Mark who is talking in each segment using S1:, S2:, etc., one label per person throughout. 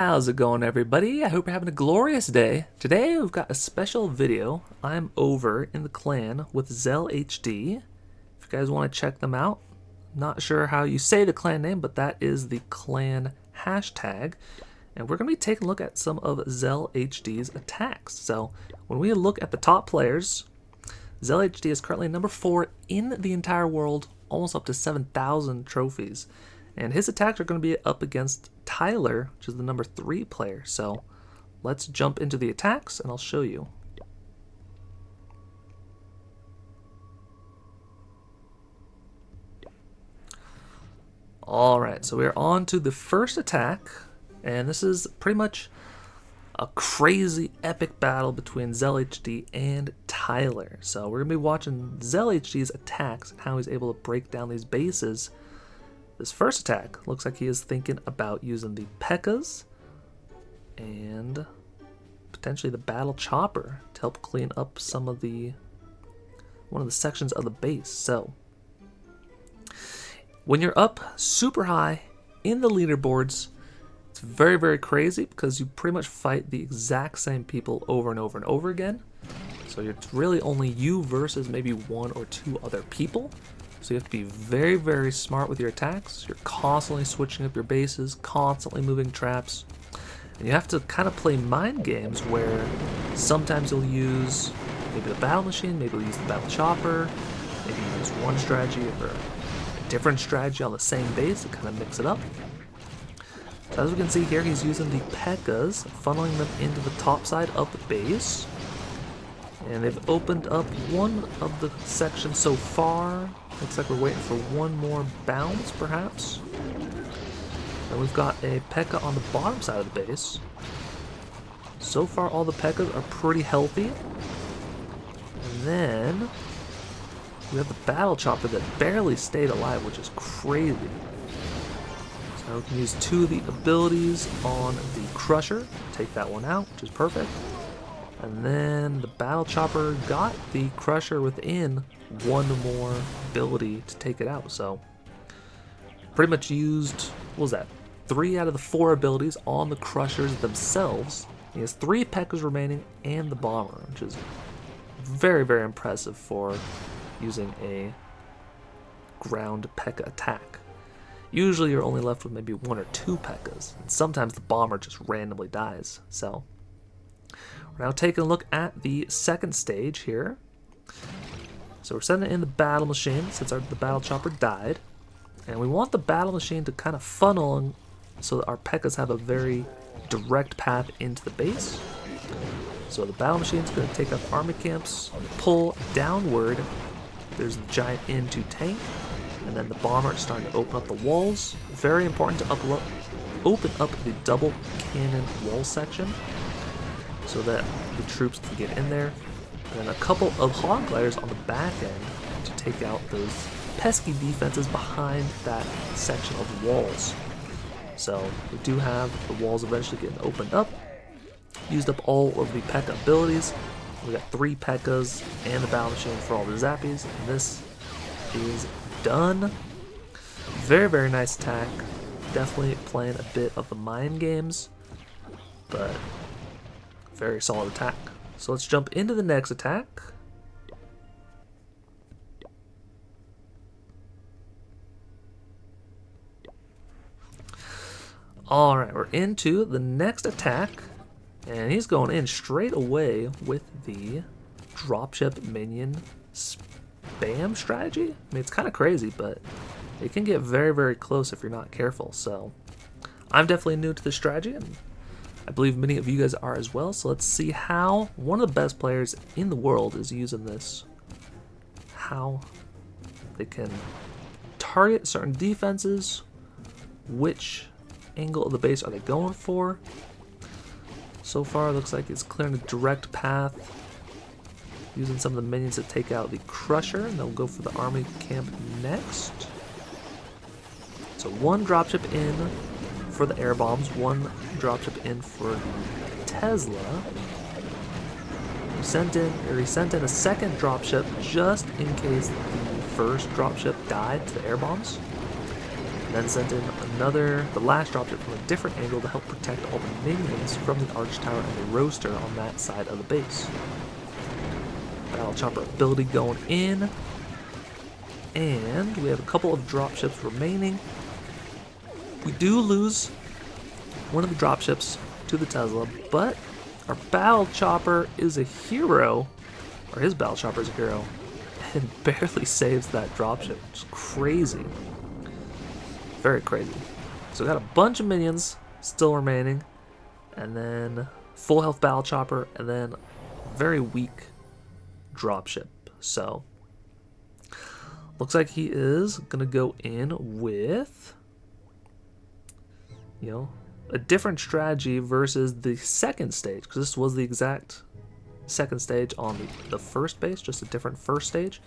S1: How's it going, everybody? I hope you're having a glorious day. Today we've got a special video. I'm over in the clan with Zell HD. If you guys want to check them out, not sure how you say the clan name, but that is the clan hashtag. And we're going to be taking a look at some of Zell HD's attacks. So when we look at the top players, Zell HD is currently number 4 in the entire world, almost up to 7,000 trophies. And his attacks are going to be up against Tyler, which is the number 3 player. So let's jump into the attacks and I'll show you. Alright, so we're on to the first attack. And this is pretty much a crazy epic battle between Zell HD and Tyler. So we're going to be watching Zell HD's attacks and how he's able to break down these bases. This first attack looks like he is thinking about using the Pekkas and potentially the Battle Chopper to help clean up some of one of the sections of the base. So when you're up super high in the leaderboards, it's very, very crazy because you pretty much fight the exact same people over and over and over again. So it's really only you versus maybe 1 or 2 other people. So you have to be very, very smart with your attacks. You're constantly switching up your bases, constantly moving traps. And you have to kind of play mind games where sometimes you'll use maybe the battle machine, maybe you'll use the battle chopper, maybe you use one strategy or a different strategy on the same base to kind of mix it up. So as we can see here, he's using the Pekkas, funneling them into the top side of the base. And they've opened up one of the sections so far. Looks like we're waiting for one more bounce, perhaps. And we've got a Pekka on the bottom side of the base. So far, all the Pekkas are pretty healthy. And then we have the Battle Chopper that barely stayed alive, which is crazy. So we can use 2 of the abilities on the Crusher. Take that one out, which is perfect. And then the Battle Chopper got the Crusher within 1 more ability to take it out. So pretty much used, what was that, 3 out of the 4 abilities on the Crushers themselves. He has 3 Pekkas remaining and the Bomber, which is very, very impressive for using a ground Pekka attack. Usually you're only left with maybe 1 or 2 Pekkas, and sometimes the Bomber just randomly dies. So we're now taking a look at the second stage here. So we're setting it in the battle machine since the battle chopper died. And we want the battle machine to kind of funnel so that our Pekkas have a very direct path into the base. So the battle machine is going to take up army camps, pull downward. There's the giant N2 tank. And then the bomber is starting to open up the walls. Very important to open up the double cannon wall section, so that the troops can get in there. And then a couple of hog gliders on the back end to take out those pesky defenses behind that section of walls. So we do have the walls eventually getting opened up. Used up all of the Pekka abilities. We got 3 Pekkas and the battle machine for all the zappies. And this is done. Very, very nice attack. Definitely playing a bit of the mind games, but very solid attack. So let's jump into the next attack. Alright, we're into the next attack. And he's going in straight away with the dropship minion spam strategy. I mean, it's kind of crazy, but it can get very, very close if you're not careful. So I'm definitely new to this strategy, and I believe many of you guys are as well. So let's see how one of the best players in the world is using this. How they can target certain defenses. Which angle of the base are they going for? So far, it looks like it's clearing a direct path, using some of the minions to take out the Crusher, and they'll go for the army camp next. So 1 dropship in for the air bombs, 1 dropship in for the Tesla. He sent in a second dropship just in case the first dropship died to the air bombs. And then sent in the last dropship from a different angle to help protect all the minions from the arch tower and the roaster on that side of the base. Battle chopper ability going in. And we have a couple of dropships remaining. We do lose one of the dropships to the Tesla, but our battle chopper is a hero, or his battle chopper is a hero, and barely saves that dropship. It's crazy. Very crazy. So we got a bunch of minions still remaining, and then full health battle chopper, and then very weak dropship. So looks like he is gonna go in with, you know, a different strategy versus the second stage, because this was the exact second stage on the first base, just a different first stage.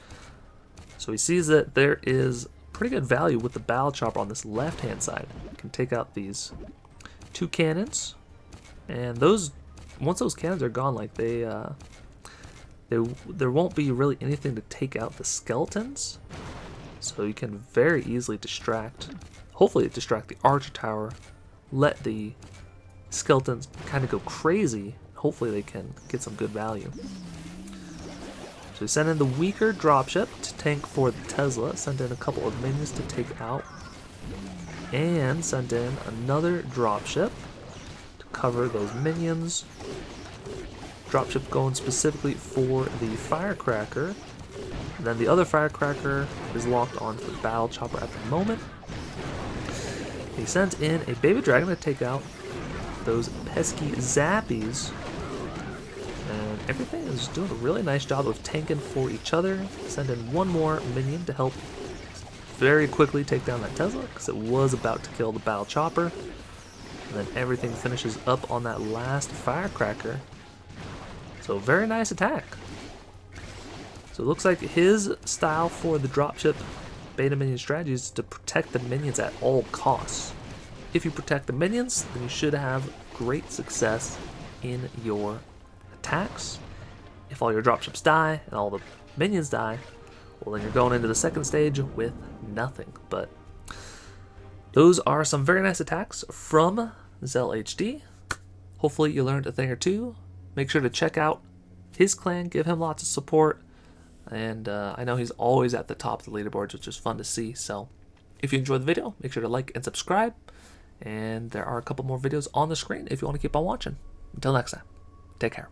S1: So he sees that there is pretty good value with the battle chopper on this left hand side. You can take out these two cannons, and once those cannons are gone, like there won't be really anything to take out the skeletons. So you can very easily hopefully distract the archer tower, let the skeletons kind of go crazy. Hopefully they can get some good value. So we send in the weaker dropship to tank for the Tesla, sent in a couple of minions to take out, and sent in another dropship to cover those minions. Dropship going specifically for the firecracker. And then the other firecracker is locked onto the battle chopper at the moment. He sent in a baby dragon to take out those pesky zappies. And everything is doing a really nice job of tanking for each other. Send in one more minion to help very quickly take down that Tesla, because it was about to kill the battle chopper. And then everything finishes up on that last firecracker. So very nice attack. So it looks like his style for the dropship beta minion strategy is to protect the minions at all costs. If you protect the minions, then you should have great success in your attacks. If all your dropships die and all the minions die, well, then you're going into the second stage with nothing. But those are some very nice attacks from Zell HD. Hopefully you learned a thing or two. Make sure to check out his clan, give him lots of support. And I know he's always at the top of the leaderboards, which is fun to see. So if you enjoyed the video, make sure to like and subscribe. And there are a couple more videos on the screen if you want to keep on watching. Until next time, take care.